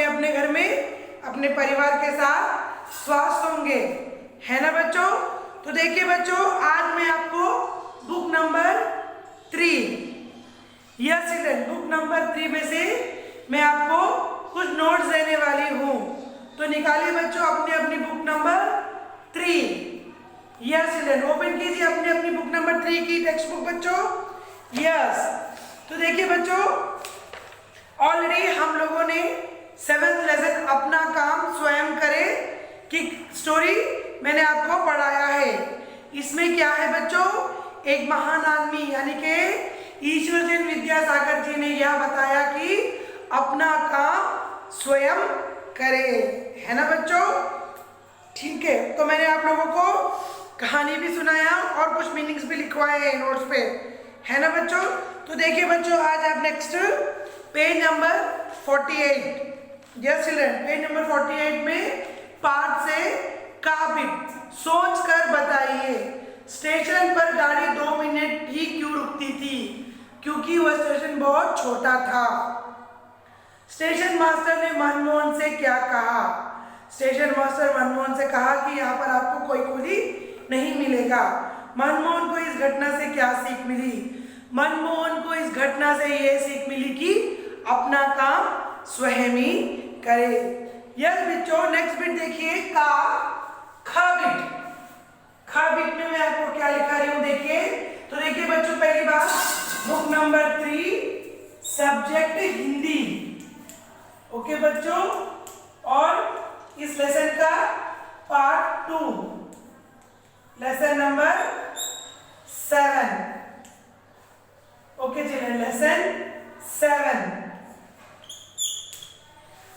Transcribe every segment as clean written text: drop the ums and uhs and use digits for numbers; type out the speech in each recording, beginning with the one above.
अपने अपने घर में अपने परिवार के साथ स्वस्थ होंगे, है ना बच्चों। तो देखिए बच्चों, आज मैं आपको book number 3, yes children, book number 3 में से मैं आपको कुछ नोट्स देने वाली हूँ। तो निकालिए बच्चों अपनी अपनी book number 3। Yes children, open कीजिए अपनी अपनी बुक नंबर 3 की टेक्स्ट बुक बच्चों। यस, तो देखिए बच्चों, ऑलरेडी हम लोगों ने 7th लेसन अपना काम स्वयं करे की स्टोरी मैंने आपको पढ़ाया है। इसमें क्या है बच्चों, एक महान आदमी यानी कि ईश्वरचंद्र विद्यासागर जी ने यह बताया कि अपना काम स्वयं करे, है ना बच्चों। ठीक है, तो मैंने आप लोगों को कहानी भी सुनाया और कुछ मीनिंग्स भी लिखवाए हैं नोट्स पे, है ना बच्चों। तो देखिए बच्चों, आज आप next page number 48, yes children, page number 48 में पाठ से काबिल सोच कर बताइए, स्टेशन पर गाड़ी 2 मिनट ही क्यों रुकती थी? क्योंकि वह स्टेशन बहुत छोटा था। स्टेशन मास्टर ने मनमोहन से क्या कहा? स्टेशन मास्टर मनमोहन से कहा कि यहाँ पर आपको कोई कूली नहीं मिलेगा। मनमोहन को इस घटना से क्या सीख मिली? मनमोहन को इस घटना से ये सीख मिली कि अपना काम स्वयं ही करे। यस बच्चों, नेक्स्ट बिट देखिए, ख बिट। ख बिट में मैं आपको क्या लिखा रही हूँ देखिए। तो देखिए बच्चों, पहली बात, book number 3 subject Hindi, okay बच्चों। और इस लेसन का पार्ट 2, लेसन नंबर 7, ओके चलिए, लेसन 7।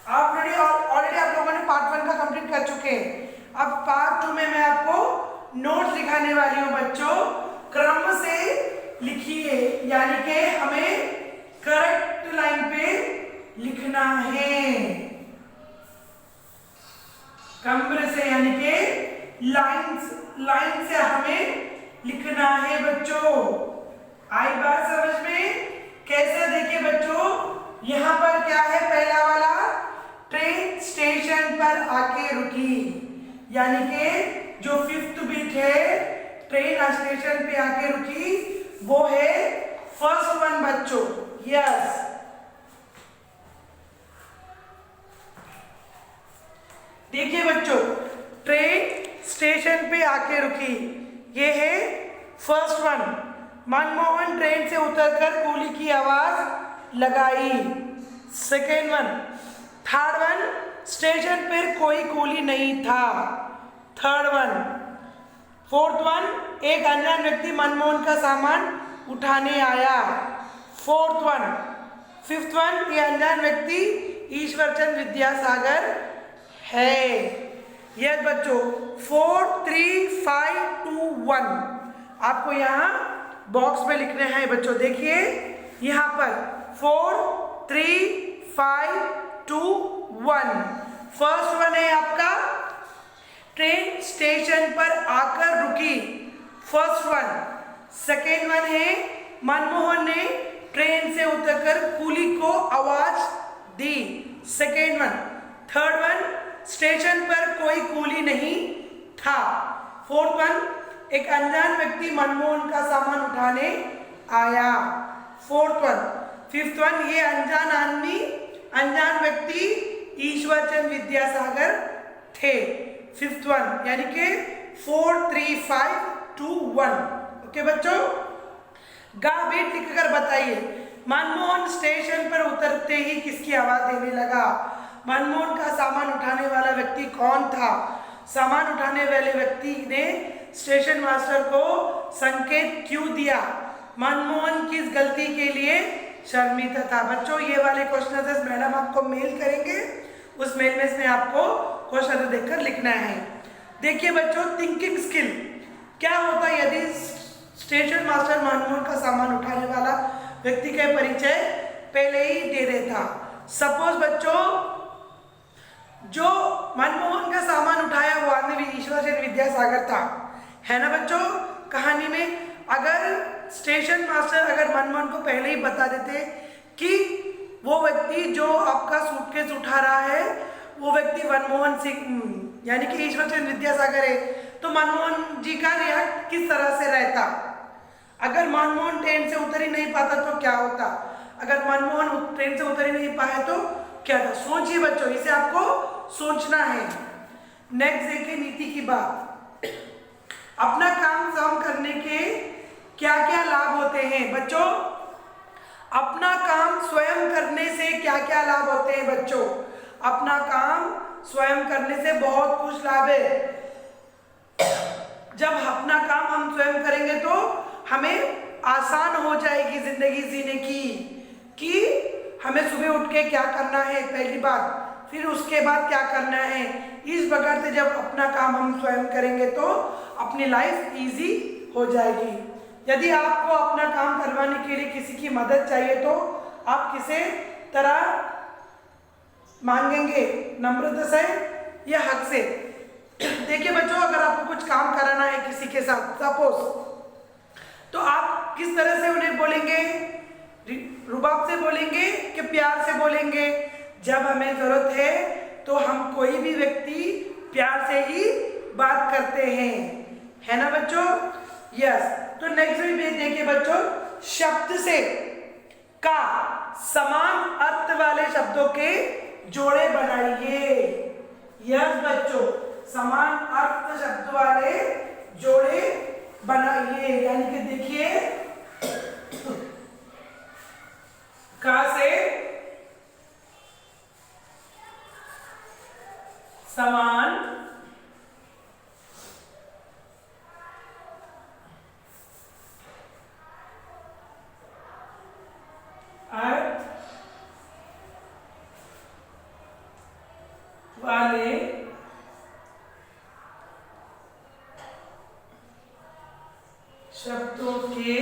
ऑलरेडी आप लोगों ने पार्ट 1 का कंप्लीट कर चुके हैं। अब पार्ट 2 में मैं आपको नोट्स लिखाने वाली हूँ बच्चों। क्रम से लिखिए, यानी कि हमें करेक्ट लाइन पे लिखना है। क्रम से यानी कि लाइन से हमें लिखना है बच्चों। आई बात समझ में? कैसे? देखिए बच्चों, यहाँ पर क्या है, पहला वाला, ट्रेन स्टेशन पर आके रुकी, यानी कि जो 5th बिट है, ट्रेन स्टेशन पे आके रुकी, वो है फर्स्ट वन बच्चों। यस, देखिए बच्चों, ट्रेन स्टेशन पे आके रुकी, ये है फर्स्ट वन। मनमोहन ट्रेन से उतरकर कूली की आवाज लगाई, second one. Third one, station पर कोई कूली नहीं था, थर्ड वन। फोर्थ वन, एक अनजान व्यक्ति मनमोहन का सामान उठाने आया, फोर्थ वन। फिफ्थ वन, ये अनजान व्यक्ति ईश्वरचंद्र विद्यासागर है। यस बच्चों, 4 3 5 2 1 आपको यहाँ बॉक्स में लिखने हैं बच्चों। देखिए यहाँ पर 4 3 5 2 1। फर्स्ट वन है आपका, ट्रेन स्टेशन पर आकर रुकी, फर्स्ट वन। सेकेंड वन है, मनमोहन ने ट्रेन से उतरकर कूली को आवाज दी, second one. Third one, station पर कोई कूली नहीं था, फोर्थ वन। एक अनजान व्यक्ति मनमोहन का सामान उठाने आया, फोर्थ वन। फिफ्थ वन, ये अनजान व्यक्ति ईश्वरचंद्र विद्यासागर थे, फिफ्थ वन। यानी कि 4 3 5 2 1। ओके बच्चों, गा बीट लिखकर बताइए, मनमोहन स्टेशन पर उतरते ही किसकी आवाज देने लगा? मनमोहन का सामान उठाने वाला व्यक्ति कौन था? सामान उठाने वाले व्यक्ति ने स्टेशन मास्टर को संकेत क्यों दिया? मनमोहन किस गलती के लिए शर्मिंदा था? बच्चों, ये वाले क्वेश्चन मैडम आपको मेल करेंगे, उस मेल में से आपको क्वेश्चन देखकर लिखना है। देखिए बच्चों, थिंकिंग स्किल क्या होता है यदि स्टेशन मास्टर मनमोहन का सामान उठाने वाला व्यक्ति का परिचय पहले ही दे देता। सपोज बच्चों, जो मनमोहन का सामान उठाया वो आदमी ईश्वरचंद्र विद्यासागर था, है ना बच्चों। कहानी में अगर स्टेशन मास्टर अगर मनमोहन को पहले ही बता देते कि वो व्यक्ति जो आपका सूटकेस उठा रहा है वो व्यक्ति मनमोहन सिंह यानी कि ईश्वर चंद्र विद्यासागर है, तो मनमोहन जी का रिएक्ट किस तरह से रहता? अगर मनमोहन ट्रेन से उतर ही नहीं पाता तो क्या होता? अगर मनमोहन ट्रेन से उतर ही नहीं पाया तो क्या था? सोचिए बच्चों, इसे आपको सोचना है। नेक्स्ट देखिए नीति की बात। अपना काम स्वयं करने के क्या क्या लाभ होते हैं बच्चों? अपना काम स्वयं करने से क्या क्या लाभ होते हैं बच्चों? अपना काम स्वयं करने से बहुत कुछ लाभ है। जब अपना काम हम स्वयं करेंगे तो हमें आसान हो जाएगी जिंदगी जीने की, कि हमें सुबह उठ के क्या करना है पहली बात, फिर उसके बाद क्या करना है। इस प्रकार से जब अपना काम हम स्वयं करेंगे तो अपनी लाइफ इजी हो जाएगी। यदि आपको अपना काम करवाने के लिए किसी की मदद चाहिए तो आप किसे तरह मांगेंगे? नम्रता से या हक से? देखिए बच्चों, अगर आपको कुछ काम कराना है किसी के साथ सपोज, तो आप किस तरह से उन्हें बोलेंगे? रुबाब से बोलेंगे कि प्यार से बोलेंगे? जब हमें जरूरत है तो हम कोई भी व्यक्ति प्यार से ही बात करते हैं, है ना बच्चों? यस। तो नेक्स्ट भी देखिए बच्चों, शब्द से का समान अर्थ वाले शब्दों के जोड़े बनाइए। यस बच्चों, समान अर्थ शब्द वाले जोड़े बनाइए। यानी कि देखिए का से समान अर्थ वाले शब्दों के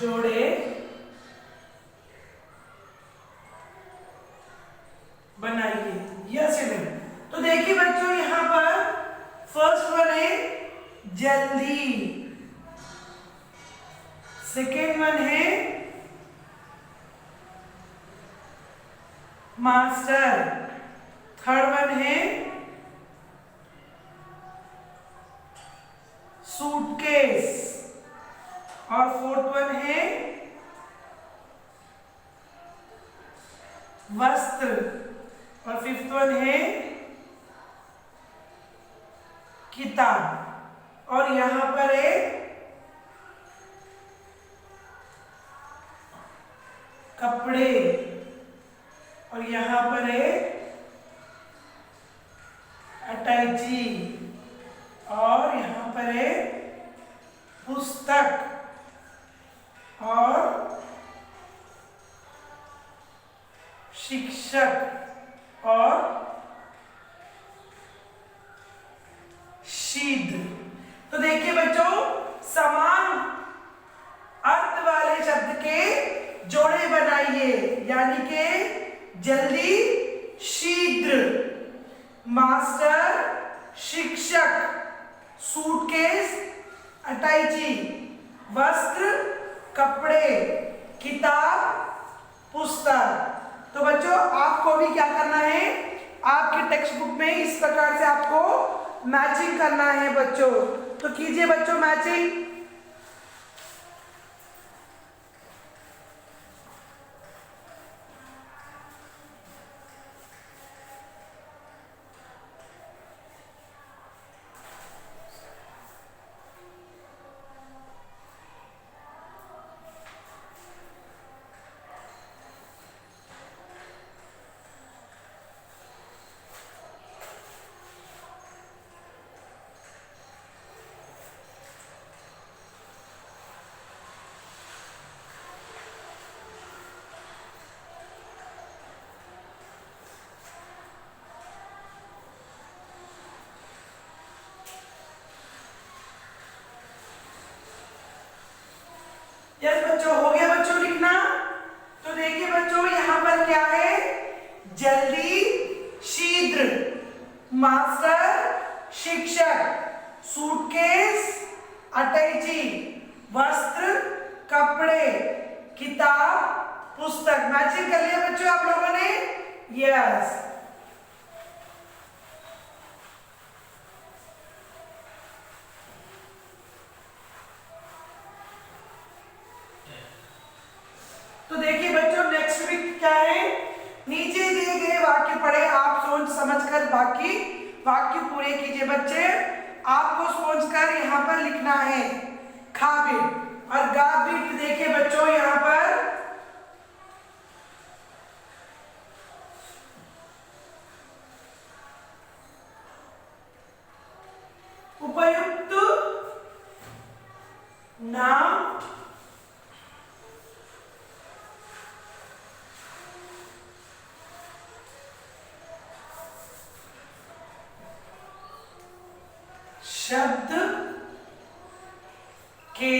जोड़े बनाइए। यस इधर तो देखिए बच्चों, यहां पर फर्स्ट वन है जल्दी, सेकेंड वन है मास्टर, थर्ड वन है सूटकेस और फोर्थ वन है वस्त्र और फिफ्थ वन है किताब। और यहां पर है कपड़े और यहां पर है अटैची और यहां पर है पुस्तक और शिक्षक और शीघ्र। तो देखिए बच्चों, समान अर्थ वाले शब्द के जोड़े बनाइए, यानी कि जल्दी, शीघ्र, मास्टर, शिक्षक, सूटकेस, अटैची, वस्त्र, कपड़े, किताब, पुस्तक। तो बच्चों आपको भी क्या करना है, आपके टेक्स्ट बुक में इस प्रकार से आपको मैचिंग करना है बच्चों। तो कीजिए बच्चों मैचिंग। यस बच्चों, हो गया बच्चों लिखना। तो देखिए बच्चों, यहां पर क्या है, जल्दी, शीघ्र, मास्टर, शिक्षक, सूटकेस अटैची, वस्त्र कपड़े, किताब पुस्तक। मैचिंग कर लिया बच्चों आप लोगों ने? यस। तो देखिए बच्चों नेक्स्ट वीक क्या है, नीचे दिए गए वाक्य पढ़े, आप सोच समझकर बाकी वाक्य पूरे कीजिए। बच्चे आपको सोचकर यहाँ पर लिखना है खाबिट और गाबिट। देखिए बच्चों यहाँ पर उपयुक्त नाम शब्द के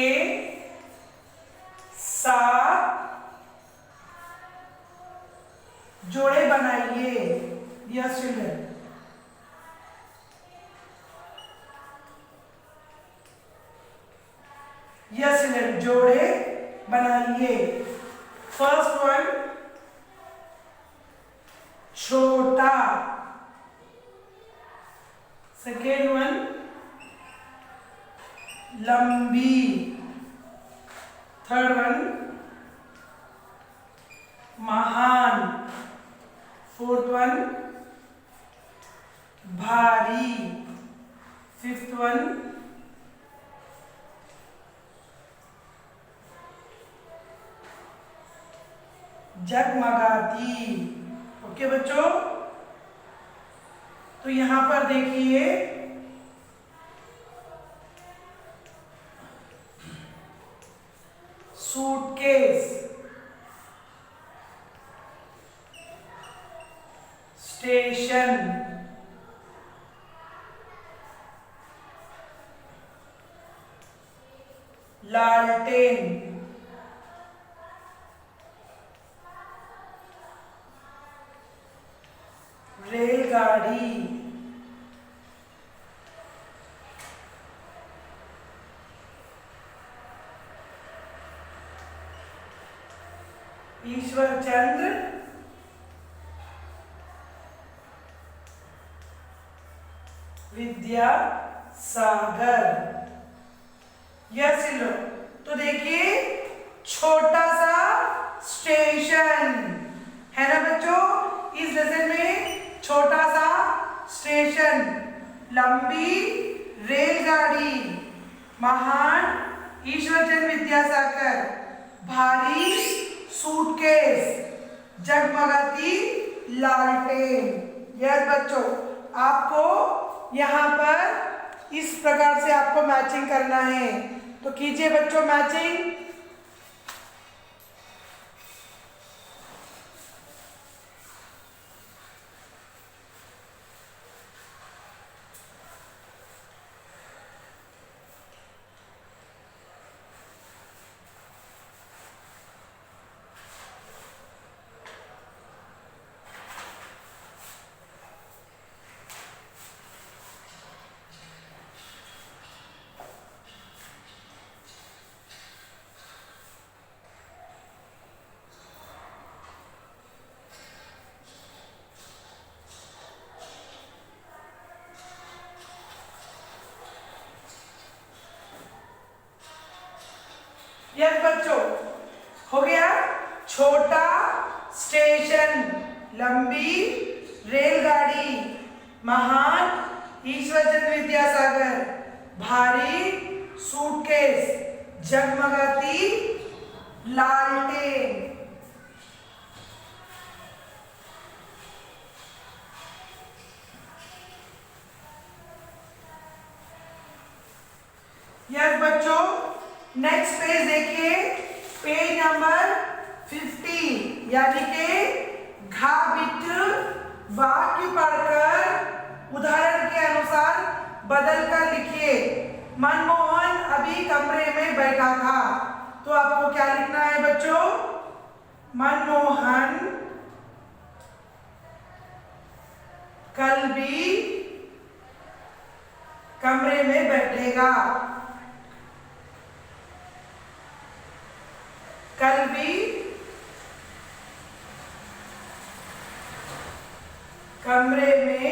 साथ जोड़े बनाइए। Yes children. यस चिल्ड्रन, जोड़े बनाइए। फर्स्ट वन छोटा, सेकेंड वन लंबी, थर्ड वन महान, फोर्थ वन भारी, फिफ्थ वन जगमगाती। ओके बच्चों, तो यहां पर देखिए सूटकेस, स्टेशन, लालटेन, रेलगाड़ी, ईश्वर चंद्र विद्यासागर। यस लो, तो देखिए छोटा सा स्टेशन है ना बच्चों, इस लेसन में छोटा सा स्टेशन, लंबी रेलगाड़ी, महान ईश्वरचंद्र विद्यासागर, भारी सूटकेस, जगमगाती लालटेन। यस बच्चों, आपको यहाँ पर इस प्रकार से आपको मैचिंग करना है, तो कीजिए बच्चों मैचिंग। यस बच्चों, हो गया। छोटा स्टेशन, लंबी रेलगाड़ी, महान ईश्वरचंद्र विद्यासागर, भारी सूटकेस, जगमगाती लालटेन। यस बच्चों, नेक्स्ट पेज देखिए, पेज नंबर 50, यानी कि घाबिट वाक्य पढ़कर उदाहरण के अनुसार बदलकर लिखिए। मनमोहन अभी कमरे में बैठा था, तो आपको क्या लिखना है बच्चों? मनमोहन कल भी कमरे में बैठेगा। कल भी कमरे में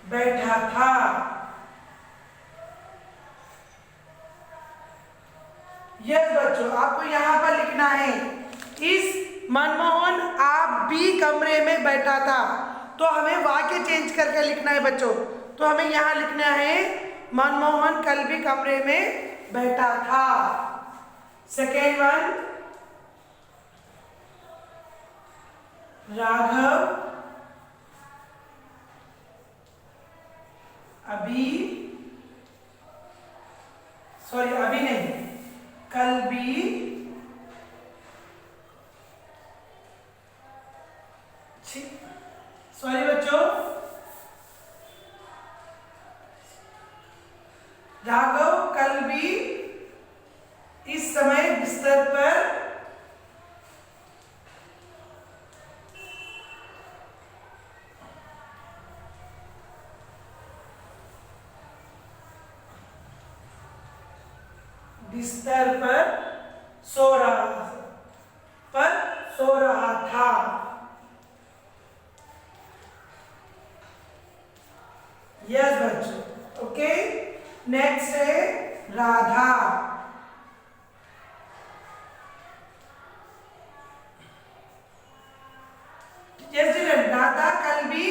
बैठा था। यस बच्चों, आपको यहाँ पर लिखना है इस मनमोहन आप भी कमरे में बैठा था। तो हमें वाक्य चेंज करके लिखना है बच्चों। तो हमें यहाँ लिखना है मनमोहन कल भी कमरे में बैठा था। सेकेंड वन, राघव अभी नहीं, कल भी सॉरी बच्चों, राघव कल भी इस समय बिस्तर पर सो रहा था। यस बच्चों, ओके। नेक्स्ट है राधा। यस चिल्ड्रन, राधा कल भी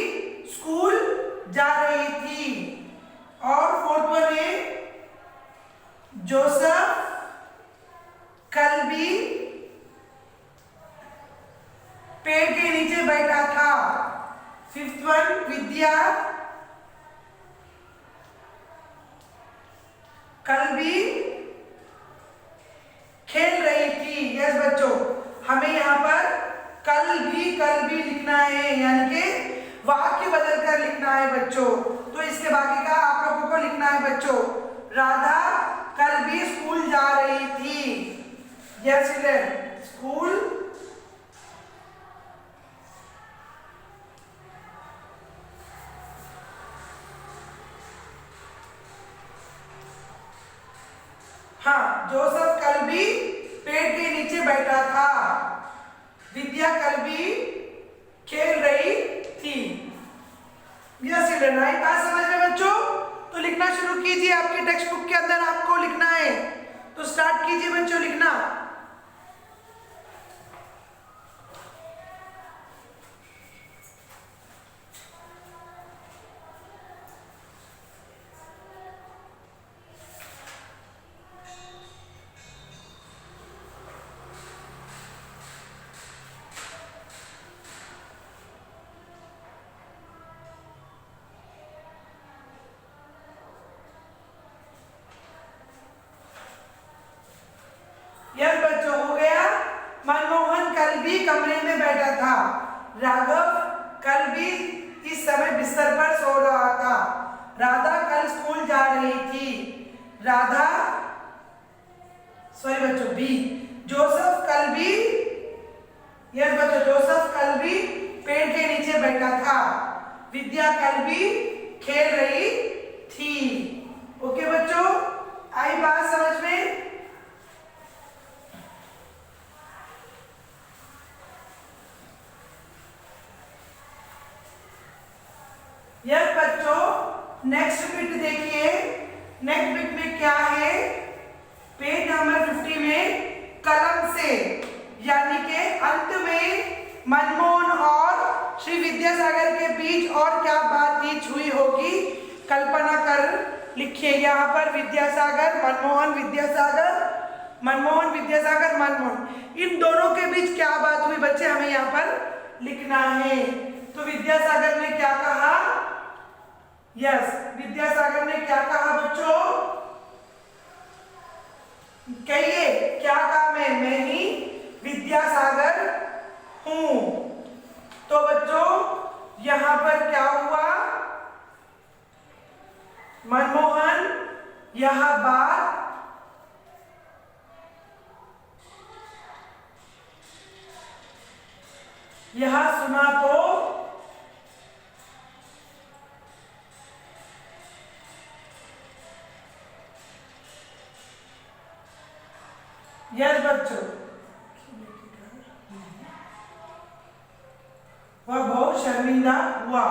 स्कूल जा रही थी। और फोर्थ वन है जोसेफ कल भी पेड़ के नीचे बैठा था। फिफ्थ वन, विद्या कल भी खेल रही थी। यस बच्चों, हमें यहाँ पर कल भी लिखना है, यानी कि वाक्य बदल कर लिखना है बच्चों। तो इसके बाकी का आप लोगों को लिखना है बच्चों। राधा कल भी स्कूल जा रही थी। यस चिल्ड्रन, स्कूल जोसेफ कल भी पेड़ के नीचे बैठा था। विद्या कल भी खेल रही थी। यस चिल्ड्रन, आई बात समझ में बच्चों? तो लिखना शुरू कीजिए। आपकी टेक्स्ट बुक के अंदर आपको लिखना है, तो स्टार्ट कीजिए बच्चों लिखना। यस बच्चों, हो गया। मनमोहन कल भी कमरे में बैठा था। राघव कल भी इस समय बिस्तर पर सो रहा था। राधा कल स्कूल जा रही थी। बी, जोसेफ कल भी, यस बच्चों, जोसेफ कल भी पेड़ के नीचे बैठा था। विद्या कल भी खेल रही थी। ओके बच्चों, आई बात समझ में? यस बच्चों, नेक्स्ट बिट देखिए। नेक्स्ट बिट में क्या है? पेज नंबर 50 में कलम से, यानी के अंत में मनमोहन और श्री विद्यासागर के बीच और क्या बातचीत हुई होगी कल्पना कर लिखिए। यहाँ पर विद्यासागर मनमोहन, विद्यासागर मनमोहन, विद्यासागर मनमोहन, इन दोनों के बीच क्या बात हुई बच्चे, हमें यहाँ पर लिखना है। तो विद्यासागर ने क्या कहा? यस, विद्यासागर ने क्या कहा बच्चों? कहिए, क्या काम है? मैं ही विद्यासागर हूं। तो बच्चों यहां पर क्या हुआ? मनमोहन यह बात सुना तो यस बच्चों, वह बहुत शर्मिंदा हुआ।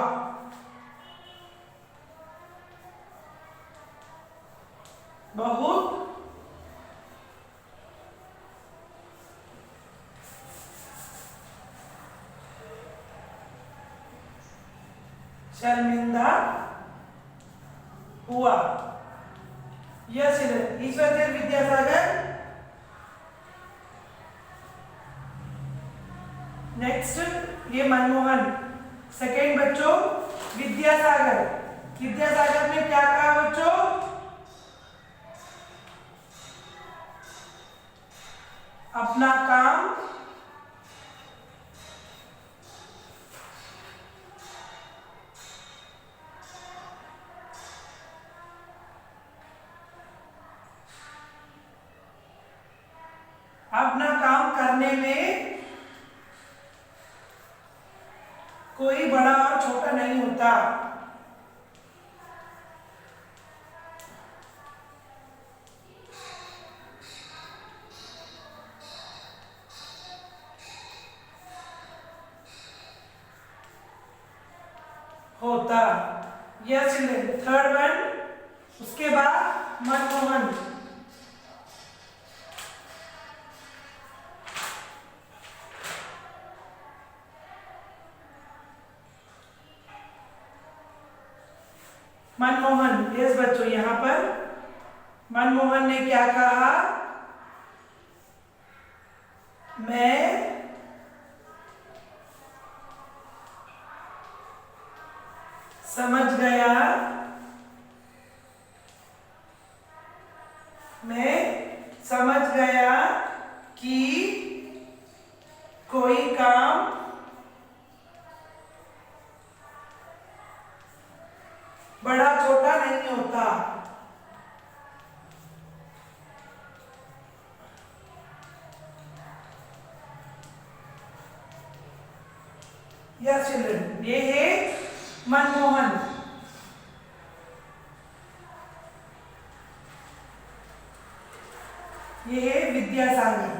बहुत शर्मिंदा हुआ। यस ईश्वर देव विद्यासागर। नेक्स्ट ये मनमोहन। सेकेंड बच्चों विद्यासागर। विद्यासागर ने क्या कहा बच्चों? अपना काम करने में कोई बड़ा और छोटा नहीं होता। होता। Yes children. थर्ड वन, उसके बाद मनमोहन। मनमोहन, यस बच्चों, यहां पर मनमोहन ने क्या कहा? मैं समझ गया, मैं समझ गया कि कोई काम बड़ा छोटा नहीं होता। यस चिल्ड्रन, ये है मनमोहन। ये है विद्यासागर।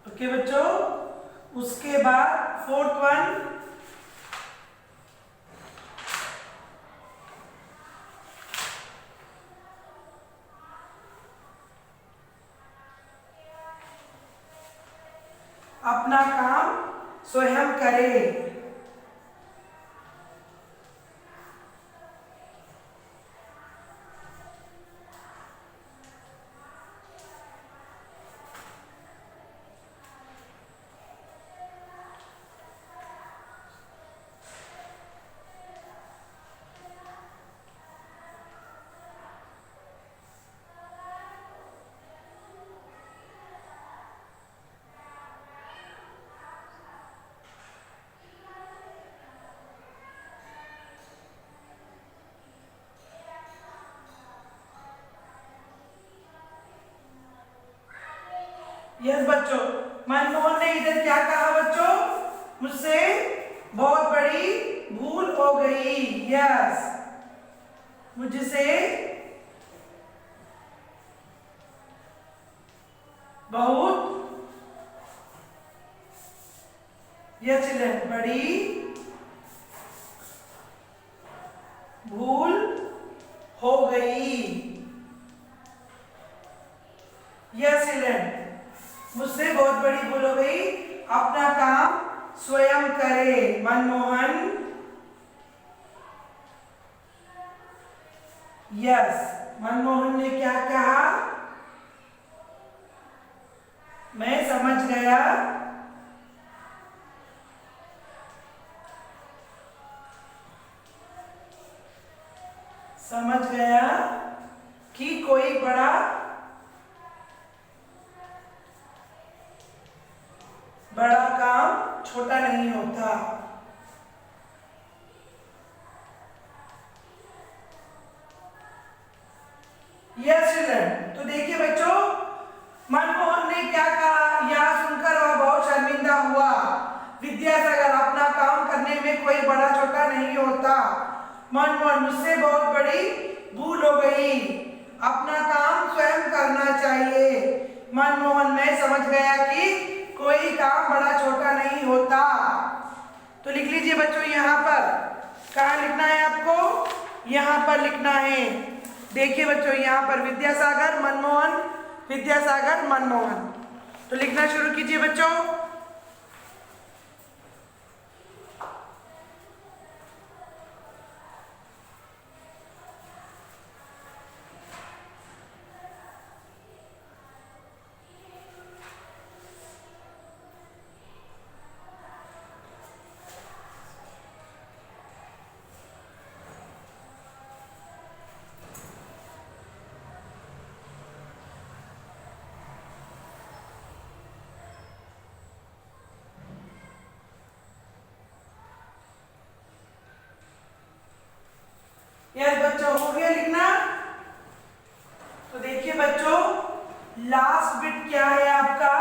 ओके बच्चों, उसके बाद फोर्थ वन, अपना काम स्वयं करे। यस बच्चों, मनमोहन ने इधर क्या कहा बच्चों? मुझसे बहुत बड़ी भूल हो गई। यस, मुझसे बहुत बड़ी भूल हो गई। यस चिल्ड्रन, मुझसे बहुत बड़ी भूल हो गई, अपना काम स्वयं करे। मनमोहन यस, मनमोहन ने क्या कहा? मैं समझ गया कि कोई बड़ा काम छोटा नहीं होता। यस चिल्ड्रन, तो देखिए बच्चों, मनमोहन ने क्या कहा? यह सुनकर वह बहुत शर्मिंदा हुआ। विद्यासागर, अपना काम करने में कोई बड़ा छोटा नहीं होता। मनमोहन, मुझसे बहुत बड़ी भूल हो गई, अपना काम स्वयं करना मनमोहन, मैं समझ गया कि कोई काम बड़ा छोटा नहीं होता। तो लिख लीजिए बच्चों, यहाँ पर कहाँ लिखना है आपको, यहाँ पर लिखना है। देखिए बच्चों, यहाँ पर विद्यासागर मनमोहन, विद्यासागर मनमोहन। तो लिखना शुरू कीजिए बच्चों। यस बच्चों, हो गया लिखना। तो देखिए बच्चों, लास्ट बिट क्या है आपका,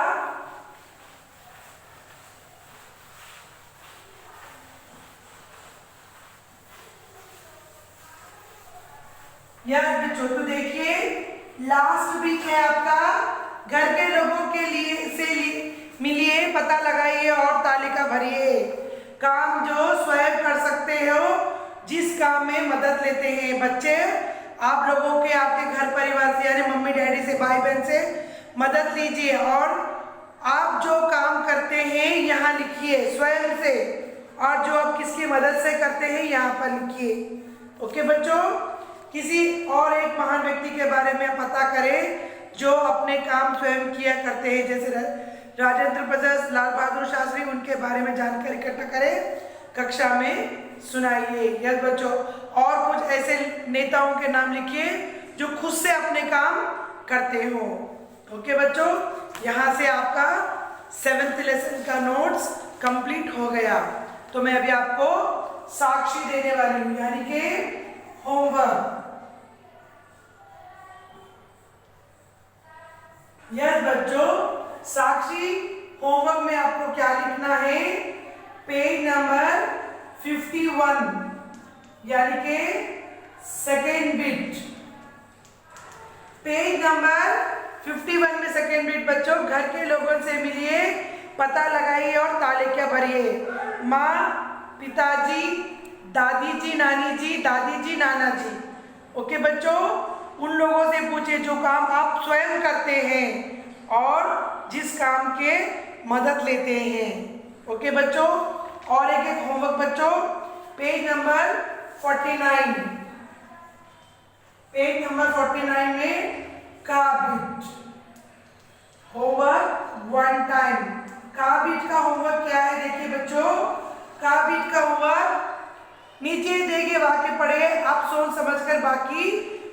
यस बच्चों, तो देखिए लास्ट बिट है आपका, घर के लोगों के लिए मिलिए, पता लगाइए और तालिका भरिए। काम जो स्वयं कर सकते हो, जिस काम में मदद लेते हैं। बच्चे, आप लोगों के आपके घर परिवार से यानी मम्मी डैडी से, भाई बहन से मदद लीजिए और आप जो काम करते हैं यहाँ लिखिए स्वयं से, और जो आप किसकी मदद से करते हैं यहाँ पर लिखिए। ओके बच्चों, किसी और एक महान व्यक्ति के बारे में पता करें जो अपने काम स्वयं किया करते हैं, जैसे राजेंद्र प्रसाद, लाल बहादुर शास्त्री, उनके बारे में जानकारी इकट्ठा करें, कक्षा में सुनाइए। यस बच्चों, और कुछ ऐसे नेताओं के नाम लिखिए जो खुद से अपने काम करते हो। ओके बच्चों, यहाँ से आपका 7th लेसन का नोट्स कंप्लीट हो गया। तो मैं अभी आपको साक्षी देने वाली हूँ, यानी कि होमवर्क। यस बच्चों, साक्षी होमवर्क में आपको क्या लिखना है, पेज नंबर 51 यानी कि सेकेंड बिट, पेज नंबर 51 में सेकेंड बिट। बच्चों, घर के लोगों से मिलिए, पता लगाइए और तालिका भरिए। माँ, पिताजी, दादी जी, नानी जी, दादी जी, नाना जी। ओके बच्चों, उन लोगों से पूछिए जो काम आप स्वयं करते हैं और जिस काम के मदद लेते हैं। ओके बच्चों, और एक एक होमवर्क बच्चों, पेज नंबर 49, पेज नंबर 49 में का बीट होमवर्क 1 टाइम। का बीट का होमवर्क क्या है, देखिए बच्चों, का बीट का होमवर्क नीचे देंगे वाक्य पढ़े, आप सोच समझकर बाकी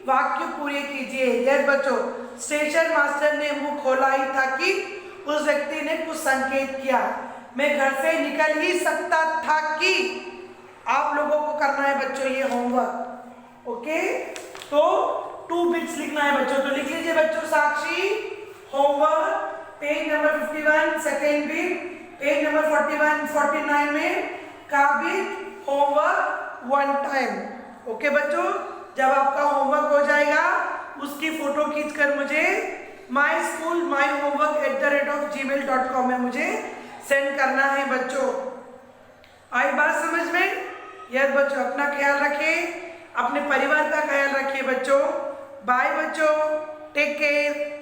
वाक्य पूरे कीजिए। यस बच्चों, स्टेशन मास्टर ने मुंह खोला ही था कि उस व्यक्ति ने कुछ संकेत किया। मैं घर से निकल ही सकता था कि, आप लोगों को करना है बच्चों ये होमवर्क। ओके, तो 2 बिट्स लिखना है बच्चों। तो लिख लीजिए बच्चों, Sakshi homework, page number 51 second bit, page number 41 49 में का बिट होमवर्क 1 टाइम। ओके बच्चों, जब आपका होमवर्क हो जाएगा उसकी फोटो खींचकर मुझे myschoolmyhomework@gmail.com में मुझे सेंड करना है बच्चों। आई बात समझ में? यस बच्चों, अपना ख्याल रखें, अपने परिवार का ख्याल रखिए बच्चों। बाय बच्चों, टेक केयर।